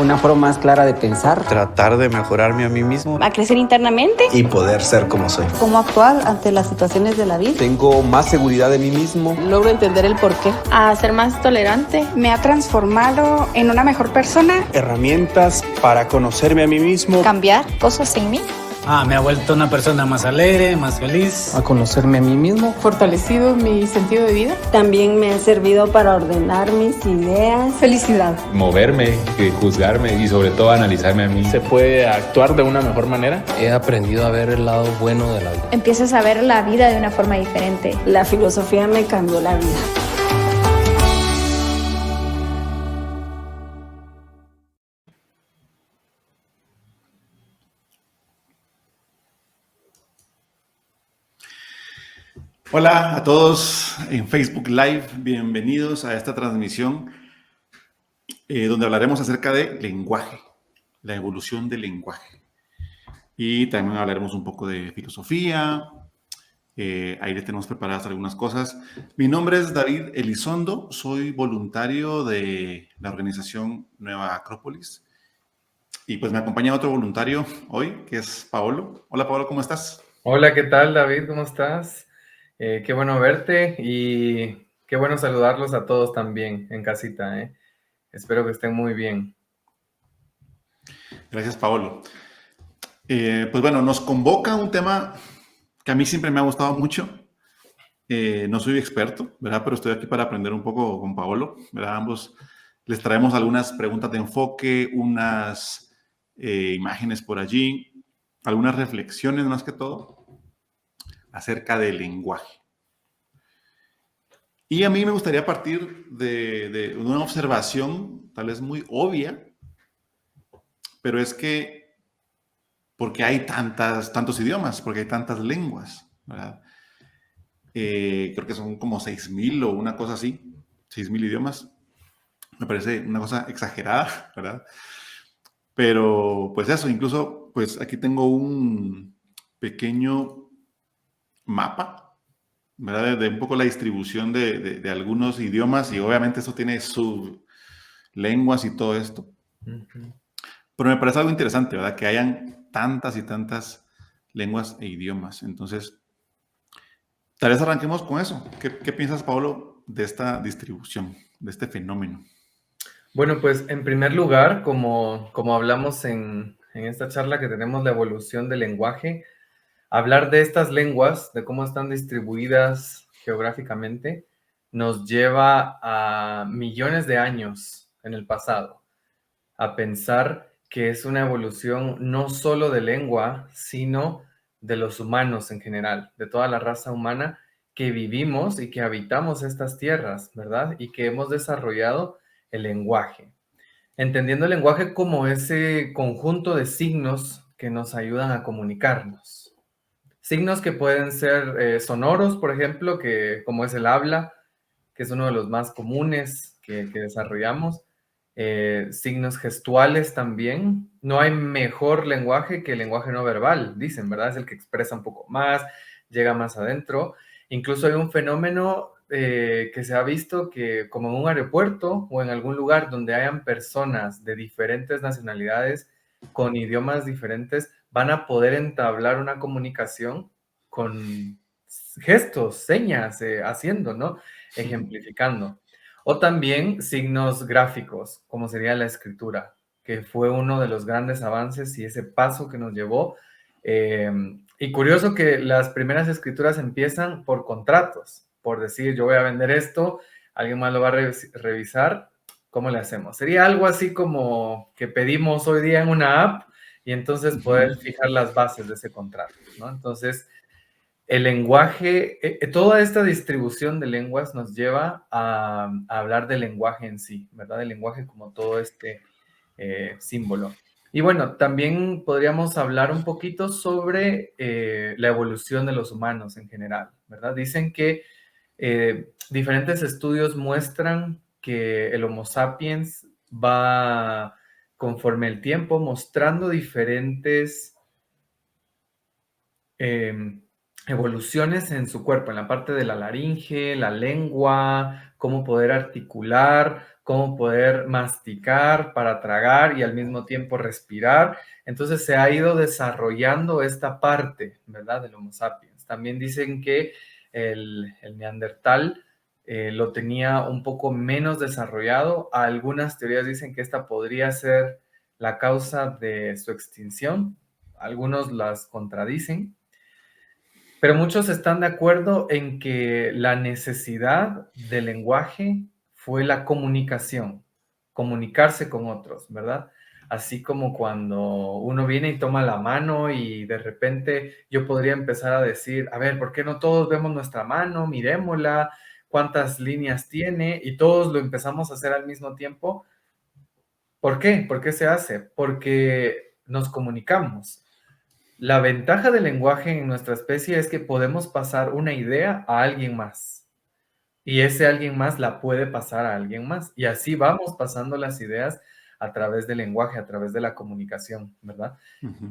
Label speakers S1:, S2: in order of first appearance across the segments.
S1: una forma más clara de pensar,
S2: tratar de mejorarme a mí mismo,
S3: a crecer internamente
S4: y poder ser como soy.
S5: Cómo actuar ante las situaciones de la vida.
S6: Tengo más seguridad de mí mismo.
S5: Logro entender el porqué.
S3: a ser más tolerante.
S7: Me ha transformado en una mejor persona.
S8: Herramientas para conocerme a mí mismo.
S9: Cambiar cosas en mí.
S10: Me ha vuelto una persona más alegre, más feliz.
S1: a conocerme a mí mismo.
S11: Fortalecido mi sentido de vida.
S5: También me ha servido para ordenar mis ideas.
S7: Felicidad.
S12: Moverme, juzgarme y sobre todo analizarme a mí.
S13: ¿Se puede actuar de una mejor manera?
S14: He aprendido a ver el lado bueno de la vida.
S9: Empiezas a ver la vida de una forma diferente.
S5: La filosofía me cambió la vida.
S15: Hola a todos en Facebook Live, bienvenidos a esta transmisión donde hablaremos acerca de lenguaje, la evolución del lenguaje. Y también hablaremos un poco de filosofía, ahí les tenemos preparadas algunas cosas. Mi nombre es David Elizondo, soy voluntario de la organización Nueva Acrópolis. Y pues me acompaña otro voluntario hoy, que es Paolo. Hola Paolo, ¿cómo estás?
S16: Hola, ¿qué tal David? ¿Cómo estás? Qué bueno verte y qué bueno saludarlos a todos también en casita. Espero que estén muy bien.
S15: Gracias, Paolo. Pues bueno, nos convoca un tema que a mí siempre me ha gustado mucho. No soy experto, ¿verdad? Pero estoy aquí para aprender un poco con Paolo, ¿verdad? Ambos les traemos algunas preguntas de enfoque, unas imágenes por allí, algunas reflexiones más que todo acerca del lenguaje. Y a mí me gustaría partir de una observación tal vez muy obvia, pero es que porque hay tantos idiomas, porque hay tantas lenguas, ¿verdad? Creo que son como 6,000 o una cosa así, 6,000 idiomas. Me parece una cosa exagerada, ¿verdad? Pero pues eso, incluso pues aquí tengo un pequeño mapa, ¿verdad? De un poco la distribución de algunos idiomas y obviamente eso tiene sublenguas y todo esto. Pero me parece algo interesante, ¿verdad? Que hayan tantas y tantas lenguas e idiomas. Entonces, tal vez arranquemos con eso. ¿Qué piensas, Paolo, de esta distribución, de este fenómeno?
S16: Bueno, pues en primer lugar, como hablamos en esta charla que tenemos, la evolución del lenguaje, hablar de estas lenguas, de cómo están distribuidas geográficamente, nos lleva a millones de años en el pasado, a pensar que es una evolución no solo de lengua, sino de los humanos en general, de toda la raza humana que vivimos y que habitamos estas tierras, ¿verdad? Y que hemos desarrollado el lenguaje. Entendiendo el lenguaje como ese conjunto de signos que nos ayudan a comunicarnos. Signos que pueden ser sonoros, por ejemplo, como es el habla, que es uno de los más comunes que desarrollamos. Signos gestuales también. No hay mejor lenguaje que el lenguaje no verbal, dicen, ¿verdad? Es el que expresa un poco más, llega más adentro. Incluso hay un fenómeno que se ha visto que como en un aeropuerto o en algún lugar donde hayan personas de diferentes nacionalidades con idiomas diferentes, van a poder entablar una comunicación con gestos, señas, haciendo, ¿no? Ejemplificando. O también signos gráficos, como sería la escritura, que fue uno de los grandes avances y ese paso que nos llevó. Y curioso que las primeras escrituras empiezan por contratos, por decir, yo voy a vender esto, alguien más lo va a revisar, ¿cómo le hacemos? Sería algo así como que pedimos hoy día en una app y entonces poder fijar las bases de ese contrato, ¿no? Entonces, el lenguaje, toda esta distribución de lenguas nos lleva a hablar del lenguaje en sí, ¿verdad? El lenguaje como todo este símbolo. Y bueno, también podríamos hablar un poquito sobre la evolución de los humanos en general, ¿verdad? Dicen que diferentes estudios muestran que el Homo sapiens va conforme el tiempo mostrando diferentes evoluciones en su cuerpo, en la parte de la laringe, la lengua, cómo poder articular, cómo poder masticar para tragar y al mismo tiempo respirar. Entonces se ha ido desarrollando esta parte, ¿verdad?, del Homo sapiens. También dicen que el Neandertal lo tenía un poco menos desarrollado. Algunas teorías dicen que esta podría ser la causa de su extinción. Algunos las contradicen. Pero muchos están de acuerdo en que la necesidad del lenguaje fue la comunicación, comunicarse con otros, ¿verdad? Así como cuando uno viene y toma la mano y de repente yo podría empezar a decir, a ver, ¿por qué no todos vemos nuestra mano? Miremosla, cuántas líneas tiene, y todos lo empezamos a hacer al mismo tiempo. ¿Por qué? ¿Por qué se hace? Porque nos comunicamos. La ventaja del lenguaje en nuestra especie es que podemos pasar una idea a alguien más. Y ese alguien más la puede pasar a alguien más. Y así vamos pasando las ideas a través del lenguaje, a través de la comunicación, ¿verdad?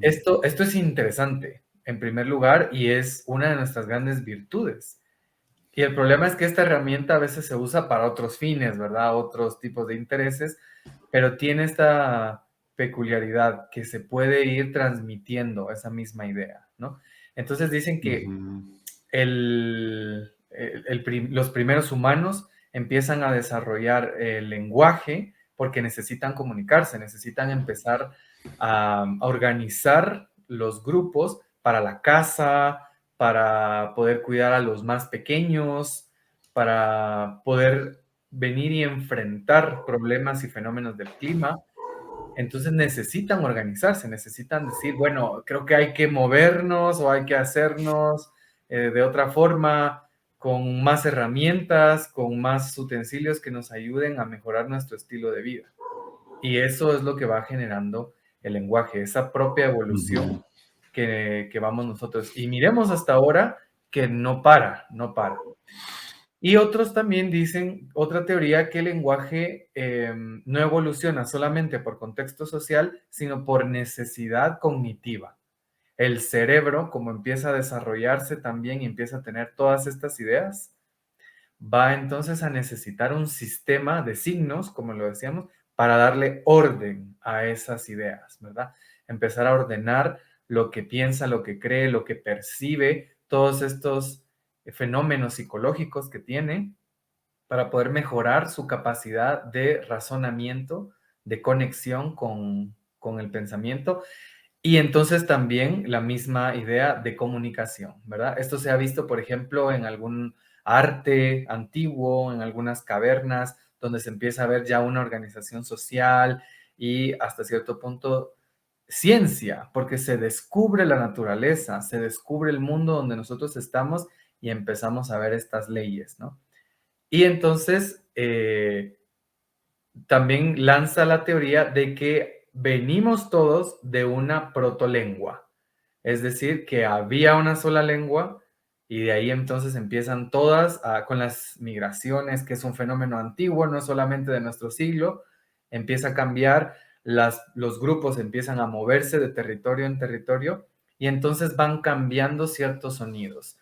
S16: Esto es interesante, en primer lugar, y es una de nuestras grandes virtudes. Y el problema es que esta herramienta a veces se usa para otros fines, ¿verdad? Otros tipos de intereses, pero tiene esta peculiaridad que se puede ir transmitiendo esa misma idea, ¿no? Entonces dicen que los primeros humanos empiezan a desarrollar el lenguaje porque necesitan comunicarse, necesitan empezar a organizar los grupos para la caza, para poder cuidar a los más pequeños, para poder venir y enfrentar problemas y fenómenos del clima. Entonces necesitan organizarse, necesitan decir, bueno, creo que hay que movernos o hay que hacernos de otra forma, con más herramientas, con más utensilios que nos ayuden a mejorar nuestro estilo de vida. Y eso es lo que va generando el lenguaje, esa propia evolución que vamos nosotros. Y miremos hasta ahora que no para. Y otros también dicen, otra teoría, que el lenguaje no evoluciona solamente por contexto social, sino por necesidad cognitiva. El cerebro, como empieza a desarrollarse también y empieza a tener todas estas ideas, va entonces a necesitar un sistema de signos, como lo decíamos, para darle orden a esas ideas, ¿verdad? Empezar a ordenar lo que piensa, lo que cree, lo que percibe, todos estos fenómenos psicológicos que tiene, para poder mejorar su capacidad de razonamiento, de conexión con el pensamiento, y entonces también la misma idea de comunicación, ¿verdad? Esto se ha visto, por ejemplo, en algún arte antiguo, en algunas cavernas, donde se empieza a ver ya una organización social y hasta cierto punto ciencia, porque se descubre la naturaleza, se descubre el mundo donde nosotros estamos y empezamos a ver estas leyes, ¿no? Y entonces también lanza la teoría de que venimos todos de una protolengua, es decir, que había una sola lengua y de ahí entonces empiezan todas con las migraciones, que es un fenómeno antiguo, no solamente de nuestro siglo, empieza a cambiar, los grupos empiezan a moverse de territorio en territorio y entonces van cambiando ciertos sonidos.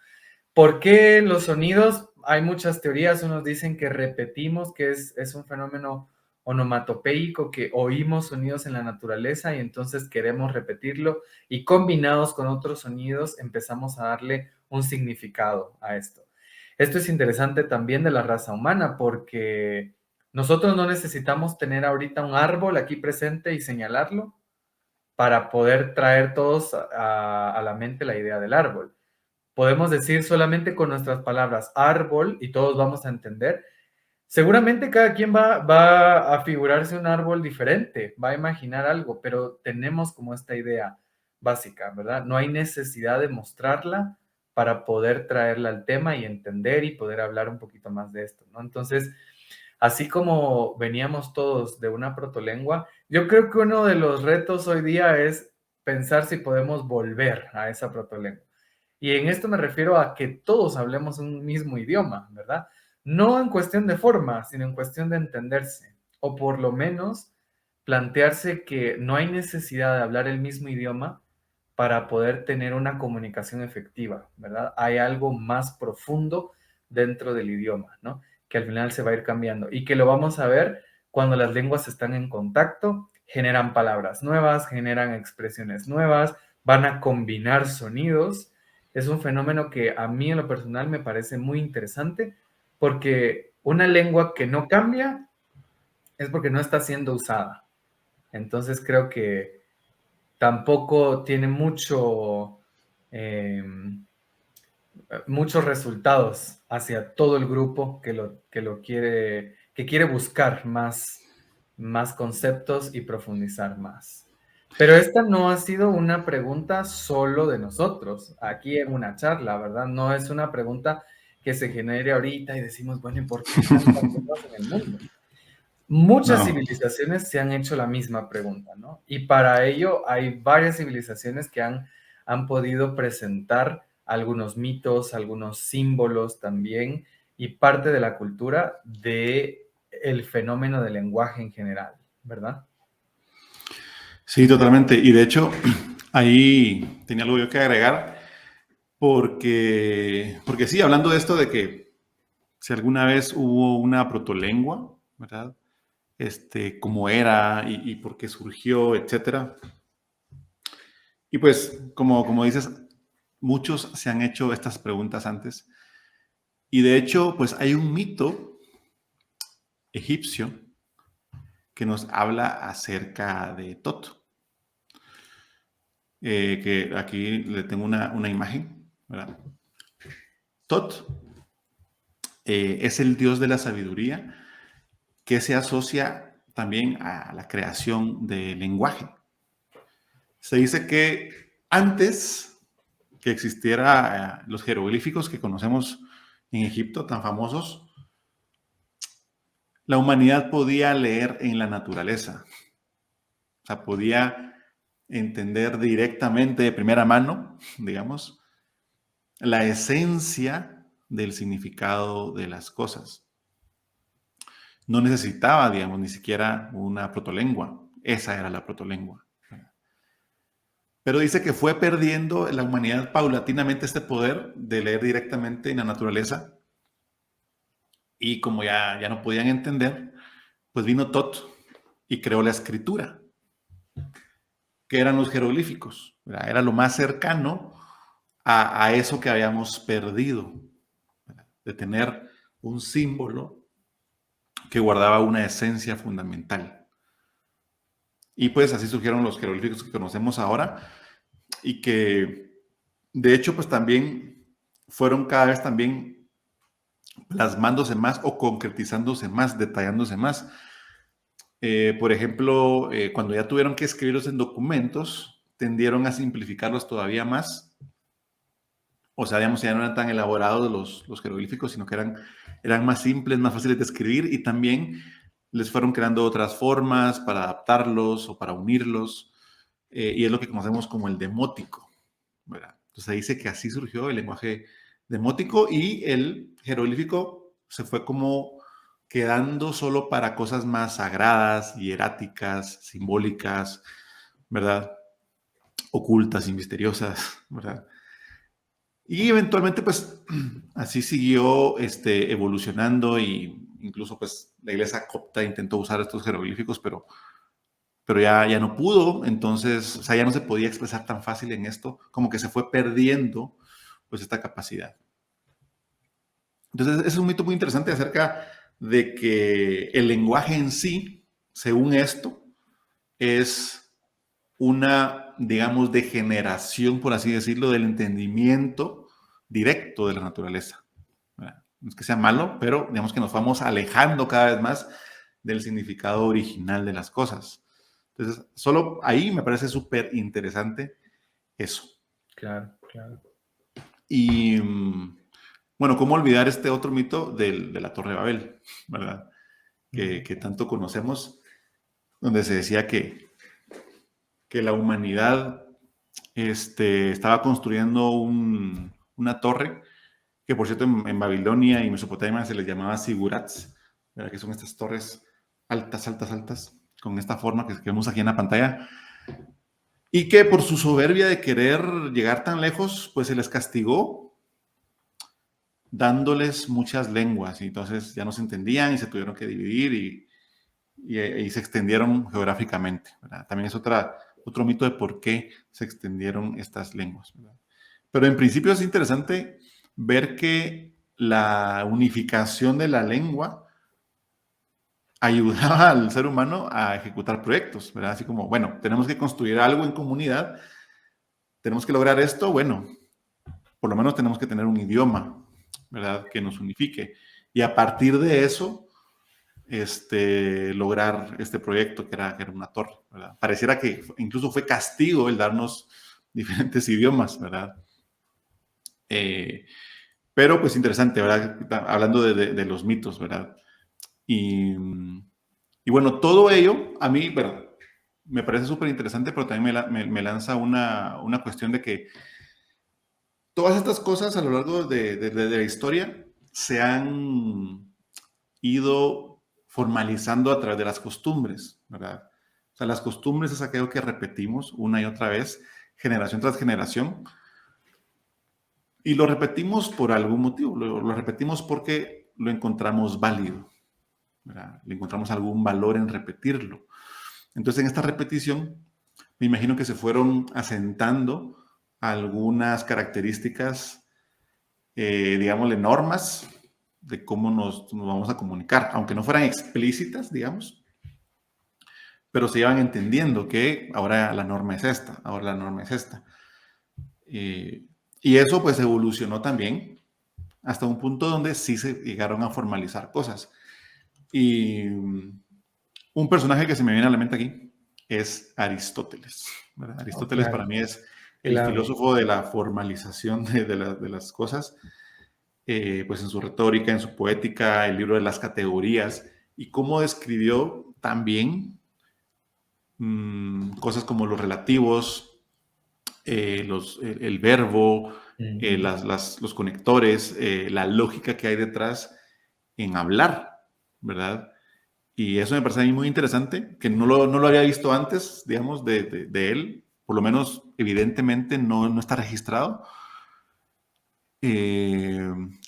S16: ¿Por qué los sonidos? Hay muchas teorías, unos dicen que repetimos, que es un fenómeno onomatopeico, que oímos sonidos en la naturaleza y entonces queremos repetirlo y combinados con otros sonidos empezamos a darle un significado a esto. Esto es interesante también de la raza humana porque nosotros no necesitamos tener ahorita un árbol aquí presente y señalarlo para poder traer todos a la mente la idea del árbol. Podemos decir solamente con nuestras palabras árbol y todos vamos a entender. Seguramente cada quien va a figurarse un árbol diferente, va a imaginar algo, pero tenemos como esta idea básica, ¿verdad? No hay necesidad de mostrarla para poder traerla al tema y entender y poder hablar un poquito más de esto, ¿no? Entonces, así como veníamos todos de una protolengua, yo creo que uno de los retos hoy día es pensar si podemos volver a esa protolengua. Y en esto me refiero a que todos hablemos un mismo idioma, ¿verdad? No en cuestión de forma, sino en cuestión de entenderse. O por lo menos plantearse que no hay necesidad de hablar el mismo idioma para poder tener una comunicación efectiva, ¿verdad? Hay algo más profundo dentro del idioma, ¿no? Que al final se va a ir cambiando y que lo vamos a ver cuando las lenguas están en contacto, generan palabras nuevas, generan expresiones nuevas, van a combinar sonidos. Es un fenómeno que a mí en lo personal me parece muy interesante porque una lengua que no cambia es porque no está siendo usada. Entonces creo que tampoco tiene muchos resultados hacia todo el grupo que quiere buscar más conceptos y profundizar más. Pero esta no ha sido una pregunta solo de nosotros, aquí en una charla, ¿verdad? No es una pregunta que se genere ahorita y decimos, bueno, ¿y por qué tantas lenguas en el mundo? Muchas civilizaciones se han hecho la misma pregunta, ¿no? Y para ello hay varias civilizaciones que han podido presentar algunos mitos, algunos símbolos también, y parte de la cultura del fenómeno del lenguaje en general, ¿verdad?
S15: Sí, totalmente. Y de hecho, ahí tenía algo yo que agregar, porque sí, hablando de esto de que si alguna vez hubo una protolengua, ¿verdad? Cómo era y por qué surgió, etcétera. Y pues, como dices, muchos se han hecho estas preguntas antes. Y de hecho, pues hay un mito egipcio que nos habla acerca de Tot. Que aquí le tengo una imagen, ¿verdad? Tot es el dios de la sabiduría que se asocia también a la creación del lenguaje. Se dice que antes que existiera los jeroglíficos que conocemos en Egipto, tan famosos, la humanidad podía leer en la naturaleza. O sea, podía entender directamente de primera mano, digamos, la esencia del significado de las cosas. No necesitaba, digamos, ni siquiera una protolengua. Esa era la protolengua. Pero dice que fue perdiendo la humanidad paulatinamente este poder de leer directamente en la naturaleza. Y como ya no podían entender, pues vino Tot y creó la escritura, que eran los jeroglíficos. ¿Verdad? Era lo más cercano a eso que habíamos perdido, ¿verdad? De tener un símbolo que guardaba una esencia fundamental. Y pues así surgieron los jeroglíficos que conocemos ahora y que de hecho pues también fueron cada vez también plasmándose más o concretizándose más, detallándose más. Por ejemplo, cuando ya tuvieron que escribirlos en documentos, tendieron a simplificarlos todavía más. O sea, digamos, ya no eran tan elaborados los jeroglíficos, sino que eran más simples, más fáciles de escribir y también les fueron creando otras formas para adaptarlos o para unirlos. Y es lo que conocemos como el demótico, ¿verdad? Entonces dice que así surgió el lenguaje demótico y el jeroglífico se fue como quedando solo para cosas más sagradas, hieráticas, simbólicas, ¿verdad? Ocultas y misteriosas, ¿verdad? Y eventualmente, pues, así siguió evolucionando y incluso, pues, la iglesia copta intentó usar estos jeroglíficos, pero ya no pudo. Entonces, o sea, ya no se podía expresar tan fácil en esto, como que se fue perdiendo, pues, esta capacidad. Entonces, es un mito muy interesante acerca de que el lenguaje en sí, según esto, es una, digamos, degeneración, por así decirlo, del entendimiento directo de la naturaleza. No es que sea malo, pero digamos que nos vamos alejando cada vez más del significado original de las cosas. Entonces, solo ahí me parece súper interesante eso.
S16: Claro, claro.
S15: Y bueno, ¿cómo olvidar este otro mito de la Torre de Babel, ¿verdad? Que tanto conocemos, donde se decía que la humanidad estaba construyendo una torre, que por cierto en Babilonia y Mesopotamia se les llamaba zigurats, ¿verdad? Que son estas torres altas, altas, altas, con esta forma que vemos aquí en la pantalla. y que por su soberbia de querer llegar tan lejos, pues se les castigó dándoles muchas lenguas, y entonces ya no se entendían y se tuvieron que dividir y se extendieron geográficamente, ¿verdad? También es otro mito de por qué se extendieron estas lenguas, ¿verdad? Pero en principio es interesante ver que la unificación de la lengua ayudaba al ser humano a ejecutar proyectos, ¿verdad? Así como, bueno, tenemos que construir algo en comunidad, tenemos que lograr esto, bueno, por lo menos tenemos que tener un idioma, ¿verdad? Que nos unifique. Y a partir de eso, lograr este proyecto que era una torre, ¿verdad? Pareciera que incluso fue castigo el darnos diferentes idiomas, ¿verdad? Pero pues interesante, ¿verdad? Hablando de los mitos, ¿verdad? Y bueno, todo ello a mí, ¿verdad? Me parece súper interesante, pero también me lanza una cuestión de que todas estas cosas a lo largo de la historia se han ido formalizando a través de las costumbres, ¿verdad? O sea, las costumbres es aquello que repetimos una y otra vez, generación tras generación, y lo repetimos por algún motivo, lo repetimos porque lo encontramos válido, ¿verdad? Le encontramos algún valor en repetirlo. Entonces, en esta repetición, me imagino que se fueron asentando algunas características, digámosle, normas de cómo nos vamos a comunicar, aunque no fueran explícitas, digamos, pero se iban entendiendo que ahora la norma es esta, ahora la norma es esta. Y eso pues evolucionó también hasta un punto donde sí se llegaron a formalizar cosas. Y un personaje que se me viene a la mente aquí es Aristóteles, ¿verdad? Aristóteles para mí es el filósofo de la formalización de las cosas, pues en su retórica, en su poética, el libro de las categorías, y cómo describió también cosas como los relativos, el verbo, los conectores, la lógica que hay detrás en hablar, ¿verdad? Y eso me parece a mí muy interesante, que no lo había visto antes, digamos, de él, por lo menos evidentemente no está registrado. Y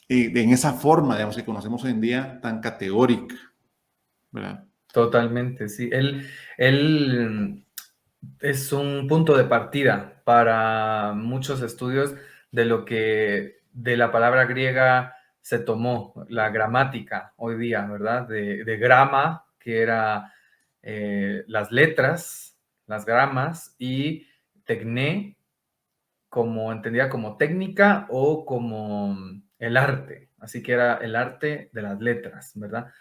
S15: en esa forma, digamos, que conocemos hoy en día tan categórica, ¿verdad?
S16: Totalmente, sí. Él es un punto de partida para muchos estudios de lo que de la palabra griega se tomó, la gramática hoy día, ¿verdad? De grama, que era las letras, las gramas, y tecné, como entendía como técnica o como el arte. Así que era el arte de las letras, ¿verdad?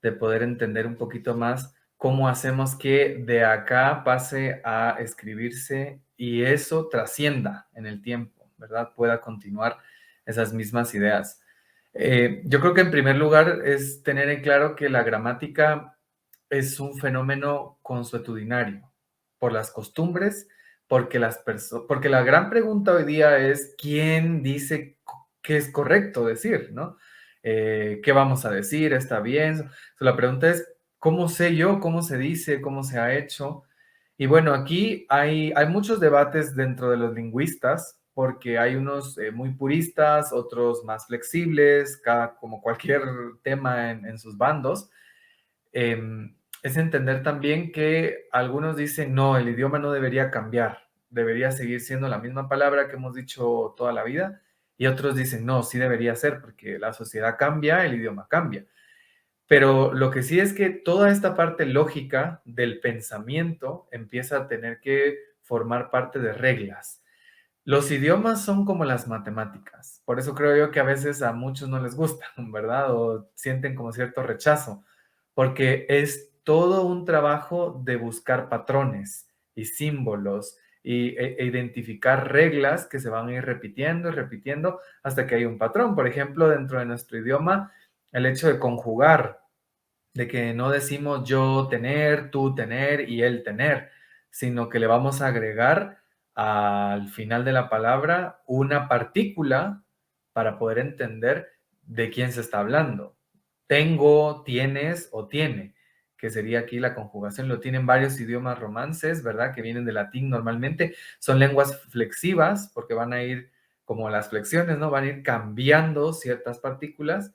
S16: De poder entender un poquito más cómo hacemos que de acá pase a escribirse y eso trascienda en el tiempo, ¿verdad? Pueda continuar esas mismas ideas. Yo creo que en primer lugar es tener en claro que la gramática es un fenómeno consuetudinario por las costumbres, porque la gran pregunta hoy día es ¿quién dice qué es correcto decir, ¿no? ¿Qué vamos a decir? ¿Está bien? La pregunta es ¿cómo sé yo? ¿Cómo se dice? ¿Cómo se ha hecho? Y bueno, aquí hay muchos debates dentro de los lingüistas, porque hay unos muy puristas, otros más flexibles, como cualquier tema en sus bandos. Es entender también que algunos dicen, no, el idioma no debería cambiar, debería seguir siendo la misma palabra que hemos dicho toda la vida, y otros dicen, no, sí debería ser, porque la sociedad cambia, el idioma cambia. Pero lo que sí es que toda esta parte lógica del pensamiento empieza a tener que formar parte de reglas. Los idiomas son como las matemáticas. Por eso creo yo que a veces a muchos no les gustan, ¿verdad? O sienten como cierto rechazo, porque es todo un trabajo de buscar patrones y símbolos e identificar reglas que se van a ir repitiendo y repitiendo hasta que hay un patrón. Por ejemplo, dentro de nuestro idioma, el hecho de conjugar, de que no decimos yo tener, tú tener y él tener, sino que le vamos a agregar al final de la palabra una partícula para poder entender de quién se está hablando. Tengo, tienes o tiene. que sería aquí la conjugación, lo tienen varios idiomas romances, ¿verdad? Que vienen del latín normalmente. Son lenguas flexivas porque van a ir, como las flexiones, ¿no? Van a ir cambiando ciertas partículas,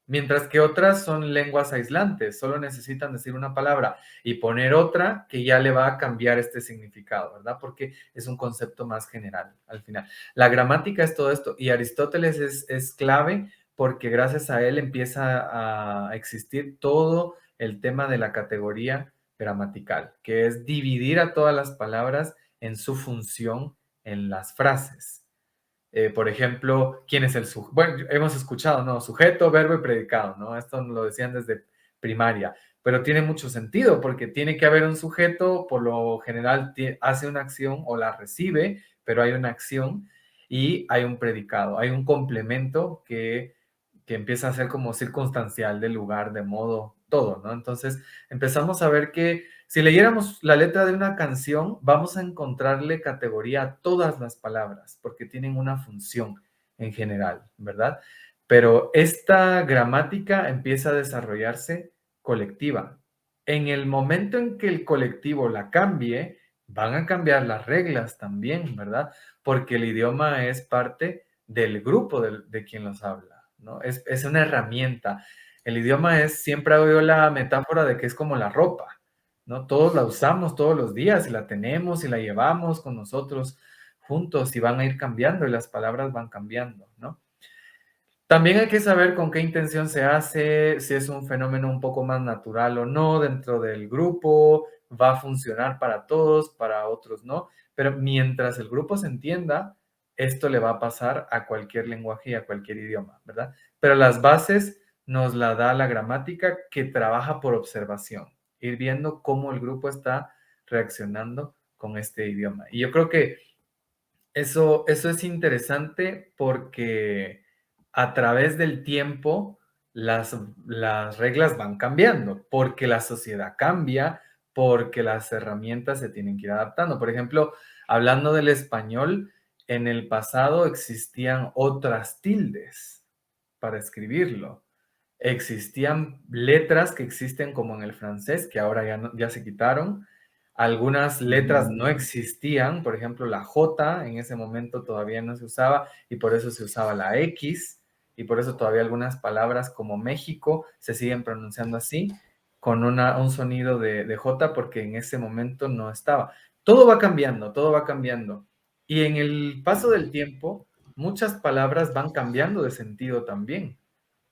S16: mientras que otras son lenguas aislantes, solo necesitan decir una palabra y poner otra que ya le va a cambiar este significado, ¿verdad? Porque es un concepto más general al final. La gramática es todo esto y Aristóteles es clave porque gracias a él empieza a existir todo el tema de la categoría gramatical, que es dividir a todas las palabras en su función en las frases. Por ejemplo, ¿quién es el sujeto? Bueno, hemos escuchado, ¿no? Sujeto, verbo y predicado, ¿no? Esto lo decían desde primaria, pero tiene mucho sentido porque tiene que haber un sujeto, por lo general hace una acción o la recibe, pero hay una acción y hay un predicado, hay un complemento que empieza a ser como circunstancial del lugar, de modo, todo, ¿no? Entonces empezamos a ver que si leyéramos la letra de una canción, vamos a encontrarle categoría a todas las palabras, porque tienen una función en general, ¿verdad? Pero esta gramática empieza a desarrollarse colectiva. En el momento en que el colectivo la cambie, van a cambiar las reglas también, ¿verdad? Porque el idioma es parte del grupo de quien los habla, ¿no? Es una herramienta. El idioma siempre hago yo la metáfora de que es como la ropa, ¿no? Todos la usamos todos los días y la tenemos y la llevamos con nosotros juntos y van a ir cambiando y las palabras van cambiando, ¿no? También hay que saber con qué intención se hace, si es un fenómeno un poco más natural o no dentro del grupo, va a funcionar para todos, para otros no, pero mientras el grupo se entienda, esto le va a pasar a cualquier lenguaje y a cualquier idioma, ¿verdad? Pero las bases nos la da la gramática que trabaja por observación, ir viendo cómo el grupo está reaccionando con este idioma. Y yo creo que eso es interesante porque a través del tiempo las reglas van cambiando, porque la sociedad cambia, porque las herramientas se tienen que ir adaptando. Por ejemplo, hablando del español, en el pasado existían otras tildes para escribirlo. Existían letras que existen como en el francés, que ahora ya se quitaron. Algunas letras no existían, por ejemplo, la J en ese momento todavía no se usaba y por eso se usaba la X y por eso todavía algunas palabras como México se siguen pronunciando así, con un sonido de J porque en ese momento no estaba. Todo va cambiando, todo va cambiando. Y en el paso del tiempo, muchas palabras van cambiando de sentido también.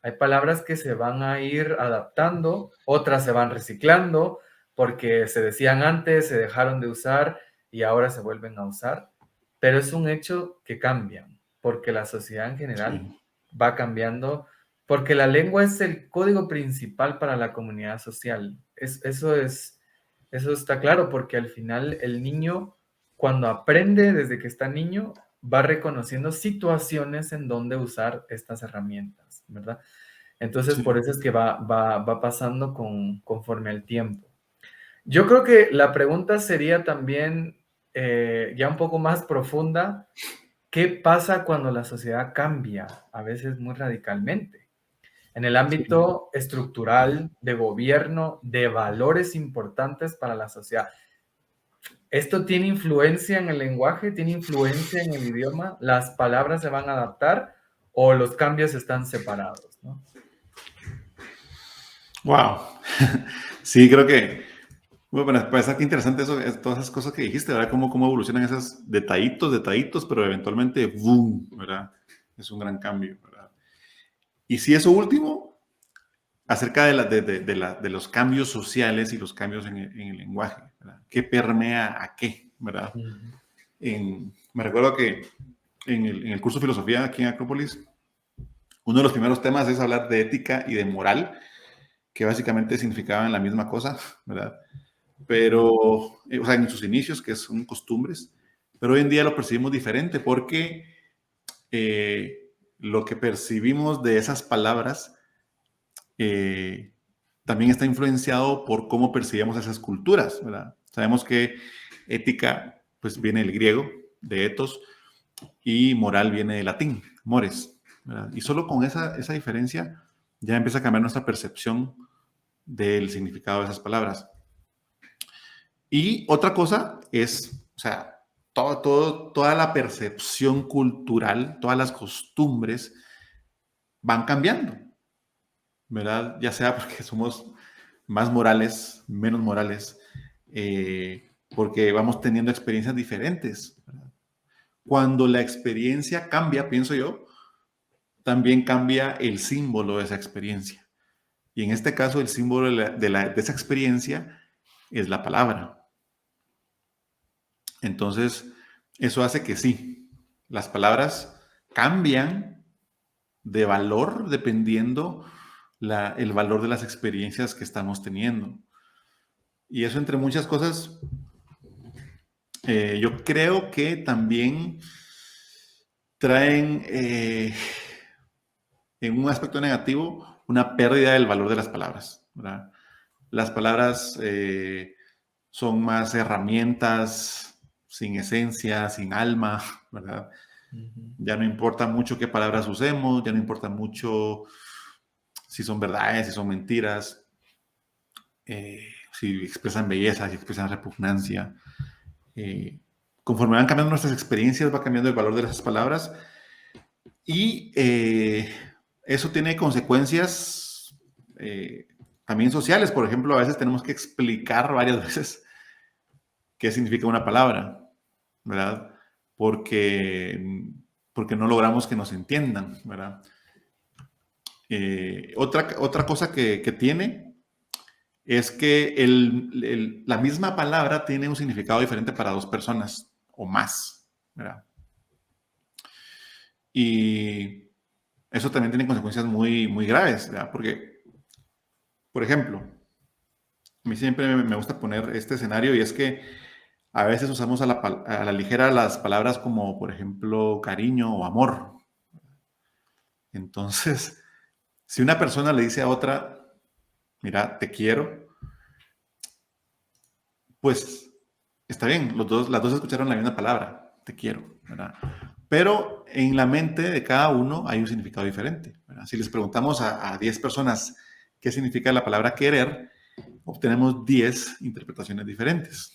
S16: Hay palabras que se van a ir adaptando, otras se van reciclando, porque se decían antes, se dejaron de usar y ahora se vuelven a usar. Pero es un hecho que cambian, porque la sociedad en general va cambiando, porque la lengua es el código principal para la comunidad social. Eso está claro, porque al final el niño, cuando aprende desde que está niño, va reconociendo situaciones en donde usar estas herramientas, ¿verdad? Entonces, por eso es que va pasando conforme al tiempo. Yo creo que la pregunta sería también ya un poco más profunda, ¿qué pasa cuando la sociedad cambia? A veces muy radicalmente. En el ámbito estructural, de gobierno, de valores importantes para la sociedad. ¿Esto tiene influencia en el lenguaje? ¿Tiene influencia en el idioma? ¿Las palabras se van a adaptar o los cambios están separados, ¿no?
S15: Wow. Sí, creo que... Bueno, parece que interesante eso, todas esas cosas que dijiste, ¿verdad? Cómo evolucionan esos detallitos, pero eventualmente, ¡boom!, ¿verdad? Es un gran cambio, ¿verdad? Y sí, eso último, acerca de los cambios sociales y los cambios en el lenguaje, ¿verdad? ¿Qué permea a qué, verdad? Me recuerdo que en el curso de filosofía aquí en Acrópolis, uno de los primeros temas es hablar de ética y de moral, que básicamente significaban la misma cosa, ¿verdad? Pero, o sea, en sus inicios, que son costumbres, pero hoy en día lo percibimos diferente porque lo que percibimos de esas palabras también está influenciado por cómo percibimos esas culturas, ¿verdad? Sabemos que ética, pues, viene del griego, de ethos, y moral viene del latín, mores, ¿verdad? Y solo con esa diferencia ya empieza a cambiar nuestra percepción del significado de esas palabras. Y otra cosa es, o sea, toda la percepción cultural, todas las costumbres van cambiando, ¿verdad? Ya sea porque somos más morales, menos morales, porque vamos teniendo experiencias diferentes, ¿verdad? Cuando la experiencia cambia, pienso yo, también cambia el símbolo de esa experiencia. Y en este caso, el símbolo de esa experiencia es la palabra. Entonces, eso hace que sí, las palabras cambian de valor dependiendo el valor de las experiencias que estamos teniendo. Y eso, entre muchas cosas, yo creo que también traen, en un aspecto negativo, una pérdida del valor de las palabras, ¿verdad? Las palabras son más herramientas sin esencia, sin alma, ¿verdad? Ya no importa mucho qué palabras usemos, ya no importa mucho si son verdades, si son mentiras, si expresan belleza, si expresan repugnancia. Conforme van cambiando nuestras experiencias, va cambiando el valor de esas palabras y eso tiene consecuencias también sociales. Por ejemplo, a veces tenemos que explicar varias veces qué significa una palabra, ¿verdad? Porque no logramos que nos entiendan, ¿verdad? Otra cosa que tiene es que la misma palabra tiene un significado diferente para dos personas o más, ¿verdad? Y eso también tiene consecuencias muy, muy graves, ¿verdad? Porque, por ejemplo, a mí siempre me gusta poner este escenario y es que a veces usamos a la ligera las palabras como, por ejemplo, cariño o amor. Entonces, si una persona le dice a otra, mira, te quiero, pues está bien, las dos escucharon la misma palabra, te quiero, ¿verdad? Pero en la mente de cada uno hay un significado diferente, ¿verdad? Si les preguntamos a 10 personas qué significa la palabra querer, obtenemos 10 interpretaciones diferentes,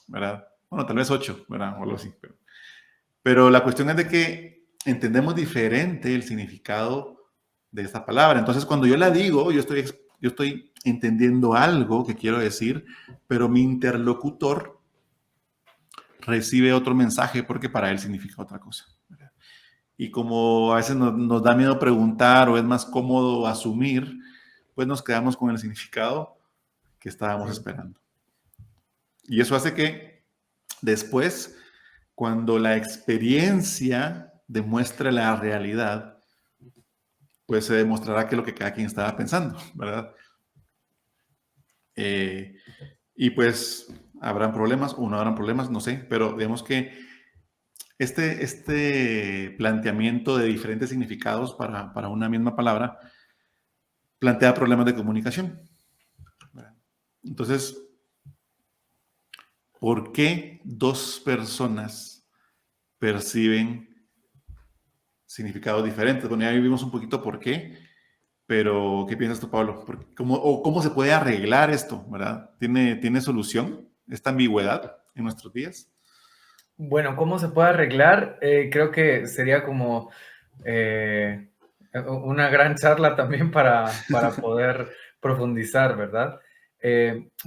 S15: ¿verdad? Bueno, tal vez 8, ¿verdad? O algo así. Pero la cuestión es de que entendemos diferente el significado de esta palabra. Entonces, cuando yo la digo, yo estoy entendiendo algo que quiero decir, pero mi interlocutor recibe otro mensaje porque para él significa otra cosa, ¿verdad? Y como a veces nos da miedo preguntar o es más cómodo asumir, pues nos quedamos con el significado que estábamos esperando. Y eso hace que después, cuando la experiencia demuestre la realidad, pues se demostrará que es lo que cada quien estaba pensando, ¿verdad? Y pues habrán problemas o no habrán problemas, no sé, pero digamos que este planteamiento de diferentes significados para una misma palabra plantea problemas de comunicación, ¿verdad? Entonces, ¿por qué dos personas perciben significados diferentes? Bueno, ya vivimos un poquito por qué, pero ¿qué piensas tú, Pablo? ¿Cómo se puede arreglar esto, verdad? ¿Tiene solución esta ambigüedad en nuestros días?
S16: Bueno, ¿cómo se puede arreglar? Creo que sería como una gran charla también para poder profundizar, ¿verdad?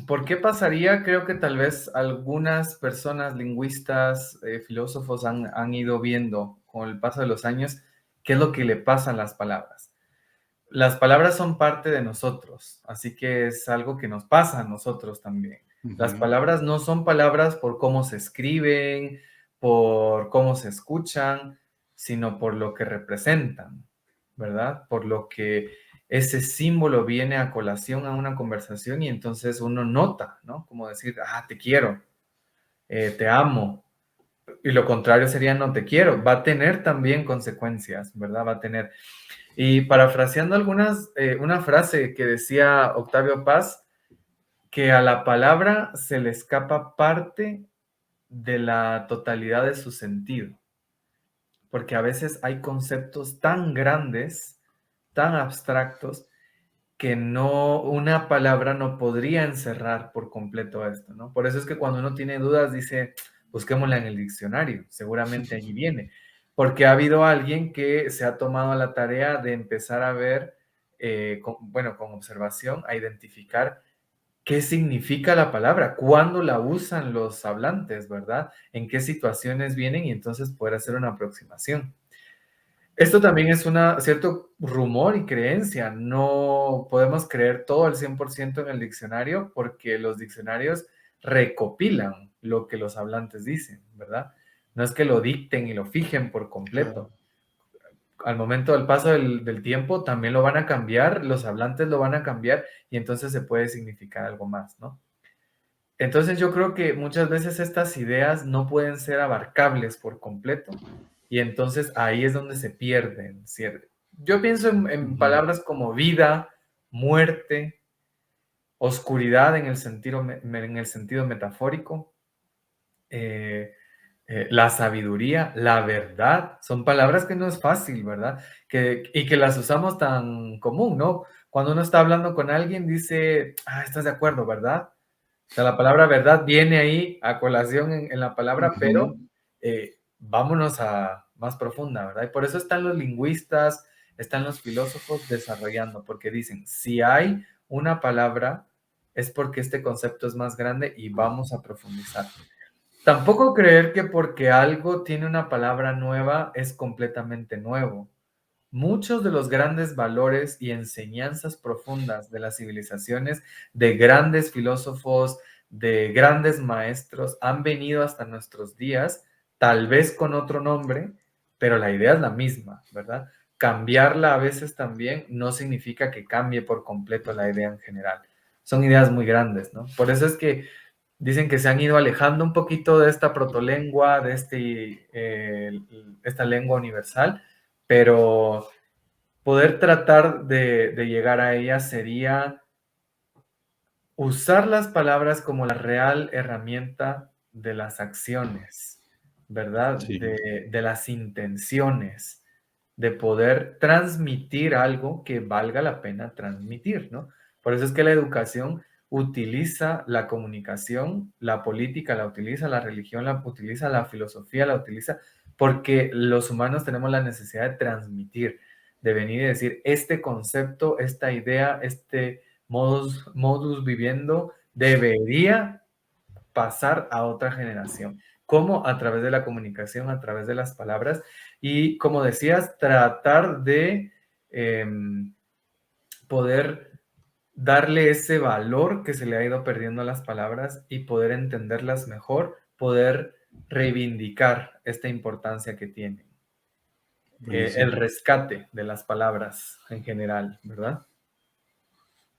S16: ¿Por qué pasaría? Creo que tal vez algunas personas, lingüistas, filósofos han ido viendo con el paso de los años qué es lo que le pasa a las palabras. Las palabras son parte de nosotros, así que es algo que nos pasa a nosotros también. Uh-huh. Las palabras no son palabras por cómo se escriben, por cómo se escuchan, sino por lo que representan, ¿verdad? Por lo que ese símbolo viene a colación a una conversación y entonces uno nota, ¿no? Como decir, te quiero, te amo. Y lo contrario sería no te quiero. Va a tener también consecuencias, ¿verdad? Va a tener... Y parafraseando una frase que decía Octavio Paz, que a la palabra se le escapa parte de la totalidad de su sentido. Porque a veces hay conceptos tan grandes, tan abstractos, que una palabra no podría encerrar por completo esto, ¿no? Por eso es que cuando uno tiene dudas dice, busquémosla en el diccionario, seguramente allí viene, porque ha habido alguien que se ha tomado la tarea de empezar a ver, con observación, a identificar qué significa la palabra, cuándo la usan los hablantes, ¿verdad? En qué situaciones vienen y entonces poder hacer una aproximación. Esto también es cierto rumor y creencia. No podemos creer todo al 100% en el diccionario porque los diccionarios recopilan lo que los hablantes dicen, ¿verdad? No es que lo dicten y lo fijen por completo. Al momento del paso del tiempo también lo van a cambiar, los hablantes lo van a cambiar y entonces se puede significar algo más, ¿no? Entonces yo creo que muchas veces estas ideas no pueden ser abarcables por completo. Y entonces ahí es donde se pierden. ¿Cierto? Yo pienso en palabras como vida, muerte, oscuridad en el sentido metafórico, la sabiduría, la verdad. Son palabras que no es fácil, ¿verdad? Y que las usamos tan común, ¿no? Cuando uno está hablando con alguien dice, ¿estás de acuerdo, verdad? O sea, la palabra verdad viene ahí a colación en la palabra, pero vámonos a más profunda, ¿verdad? Y por eso están los lingüistas, están los filósofos desarrollando, porque dicen, si hay una palabra, es porque este concepto es más grande y vamos a profundizar. Tampoco creer que porque algo tiene una palabra nueva es completamente nuevo. Muchos de los grandes valores y enseñanzas profundas de las civilizaciones, de grandes filósofos, de grandes maestros, han venido hasta nuestros días, tal vez con otro nombre, pero la idea es la misma, ¿verdad? Cambiarla a veces también no significa que cambie por completo la idea en general. Son ideas muy grandes, ¿no? Por eso es que dicen que se han ido alejando un poquito de esta protolengua, de esta lengua universal, pero poder tratar de llegar a ella sería usar las palabras como la real herramienta de las acciones, ¿verdad?
S15: Sí.
S16: De las intenciones, de poder transmitir algo que valga la pena transmitir, ¿no? Por eso es que la educación utiliza la comunicación, la política la utiliza, la religión la utiliza, la filosofía la utiliza, porque los humanos tenemos la necesidad de transmitir, de venir y decir, este concepto, esta idea, este modus viviendo debería pasar a otra generación. ¿Cómo? A través de la comunicación, a través de las palabras y, como decías, tratar de poder darle ese valor que se le ha ido perdiendo a las palabras y poder entenderlas mejor, poder reivindicar esta importancia que tienen. El rescate de las palabras en general, ¿verdad?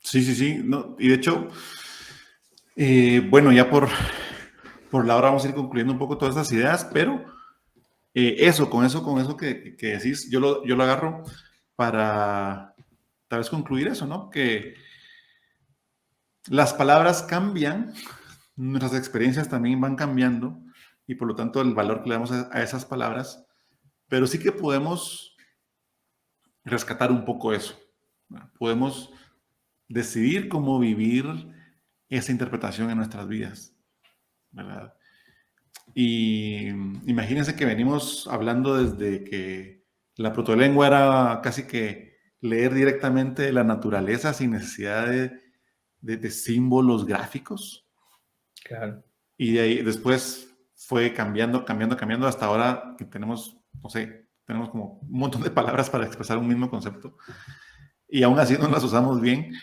S15: Sí. No, y de hecho, bueno, ya por la hora vamos a ir concluyendo un poco todas estas ideas, pero con eso que decís, yo lo agarro para tal vez concluir eso, ¿no? Que las palabras cambian, nuestras experiencias también van cambiando y por lo tanto el valor que le damos a esas palabras, pero sí que podemos rescatar un poco eso. Podemos decidir cómo vivir esa interpretación en nuestras vidas, ¿verdad? Y imagínense que venimos hablando desde que la protolengua era casi que leer directamente de la naturaleza sin necesidad de símbolos gráficos.
S16: Claro.
S15: Y de ahí después fue cambiando hasta ahora que tenemos, no sé, tenemos como un montón de palabras para expresar un mismo concepto. Y aún así no las usamos bien.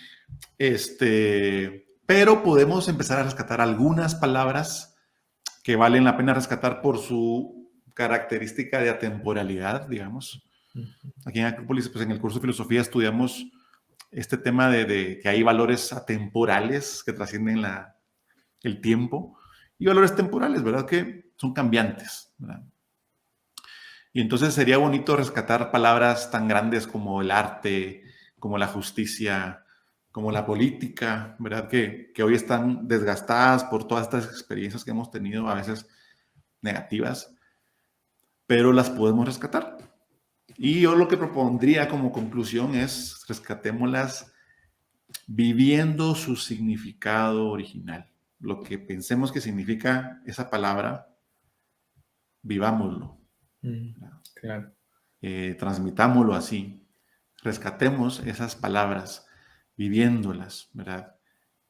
S15: Pero podemos empezar a rescatar algunas palabras que valen la pena rescatar por su característica de atemporalidad, digamos. Aquí en Acrópolis, pues en el curso de filosofía estudiamos este tema de que hay valores atemporales que trascienden el tiempo y valores temporales, ¿verdad? Que son cambiantes, ¿verdad? Y entonces sería bonito rescatar palabras tan grandes como el arte, como la justicia, como la política, ¿verdad? Que hoy están desgastadas por todas estas experiencias que hemos tenido, a veces negativas, pero las podemos rescatar. Y yo lo que propondría como conclusión es rescatémoslas viviendo su significado original. Lo que pensemos que significa esa palabra, vivámoslo.
S16: Claro.
S15: Transmitámoslo así. Rescatemos esas palabras, viviéndolas, ¿verdad?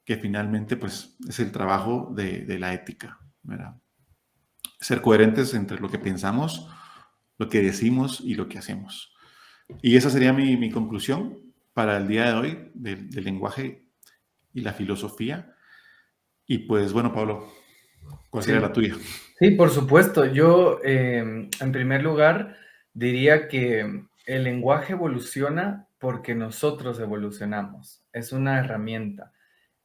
S15: Que finalmente, pues, es el trabajo de la ética, ¿verdad? Ser coherentes entre lo que pensamos, lo que decimos y lo que hacemos. Y esa sería mi conclusión para el día de hoy del lenguaje y la filosofía. Y pues bueno, Pablo, ¿cuál sería la tuya?
S16: Sí, por supuesto. Yo, en primer lugar, diría que el lenguaje evoluciona porque nosotros evolucionamos. Es una herramienta.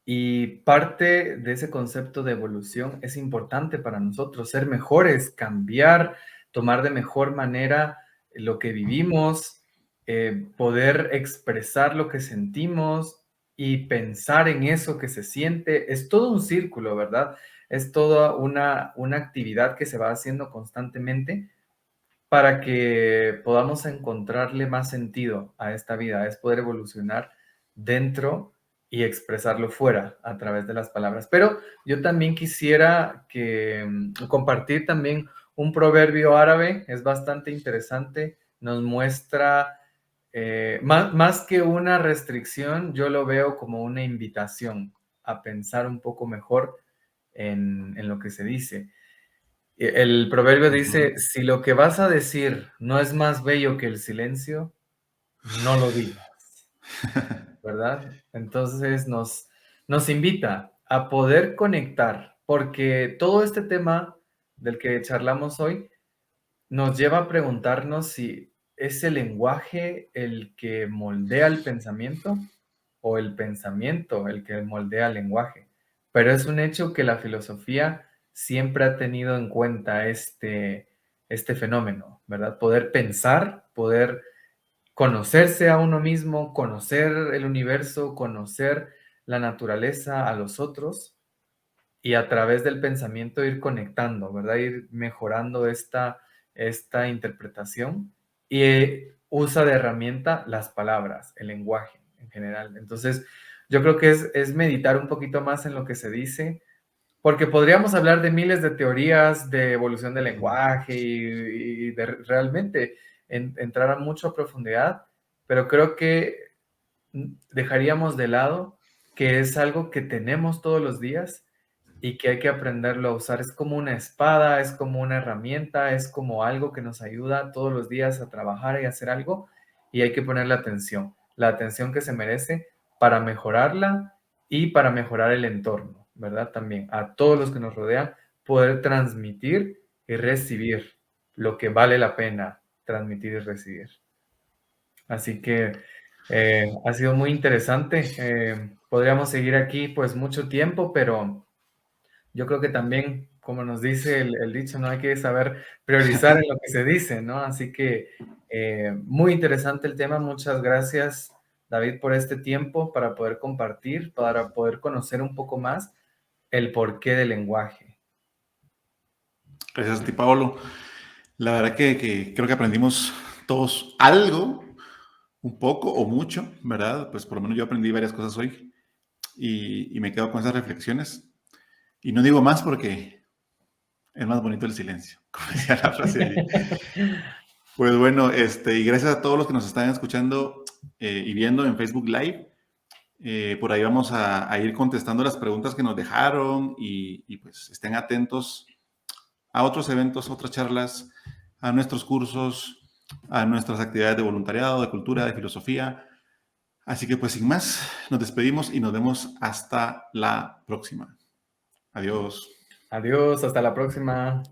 S16: Y parte de ese concepto de evolución es importante para nosotros, ser mejores, cambiar, tomar de mejor manera lo que vivimos, poder expresar lo que sentimos y pensar en eso que se siente. Es todo un círculo, ¿verdad? Es toda una actividad que se va haciendo constantemente para que podamos encontrarle más sentido a esta vida, es poder evolucionar dentro y expresarlo fuera a través de las palabras. Pero yo también quisiera compartir también un proverbio árabe, es bastante interesante, nos muestra, más que una restricción, yo lo veo como una invitación a pensar un poco mejor en lo que se dice. El proverbio dice, si lo que vas a decir no es más bello que el silencio, no lo digas, ¿verdad? Entonces nos invita a poder conectar, porque todo este tema del que charlamos hoy nos lleva a preguntarnos si es el lenguaje el que moldea el pensamiento o el pensamiento el que moldea el lenguaje. Pero es un hecho que la filosofía siempre ha tenido en cuenta este fenómeno, ¿verdad? Poder pensar, poder conocerse a uno mismo, conocer el universo, conocer la naturaleza, a los otros, y a través del pensamiento ir conectando, ¿verdad? Ir mejorando esta interpretación y usa de herramienta las palabras, el lenguaje en general. Entonces, yo creo que es meditar un poquito más en lo que se dice, porque podríamos hablar de miles de teorías de evolución del lenguaje y de realmente entrar a mucho a profundidad, pero creo que dejaríamos de lado que es algo que tenemos todos los días y que hay que aprenderlo a usar. Es como una espada, es como una herramienta, es como algo que nos ayuda todos los días a trabajar y a hacer algo, y hay que ponerle la atención que se merece para mejorarla y para mejorar el entorno, ¿verdad? También a todos los que nos rodean, poder transmitir y recibir lo que vale la pena transmitir y recibir. Así que ha sido muy interesante. Podríamos seguir aquí pues mucho tiempo, pero yo creo que también, como nos dice el dicho, no hay que saber priorizar en lo que se dice, ¿no? Así que muy interesante el tema. Muchas gracias, David, por este tiempo para poder compartir, para poder conocer un poco más el porqué del lenguaje.
S15: Gracias a ti, Pablo. La verdad que creo que aprendimos todos algo, un poco o mucho, ¿verdad? Pues por lo menos yo aprendí varias cosas hoy y me quedo con esas reflexiones. Y no digo más porque es más bonito el silencio, como decía la frase. Pues bueno, y gracias a todos los que nos están escuchando y viendo en Facebook Live. Por ahí vamos a ir contestando las preguntas que nos dejaron y pues estén atentos a otros eventos, otras charlas, a nuestros cursos, a nuestras actividades de voluntariado, de cultura, de filosofía. Así que pues sin más, nos despedimos y nos vemos hasta la próxima. Adiós.
S16: Adiós, hasta la próxima.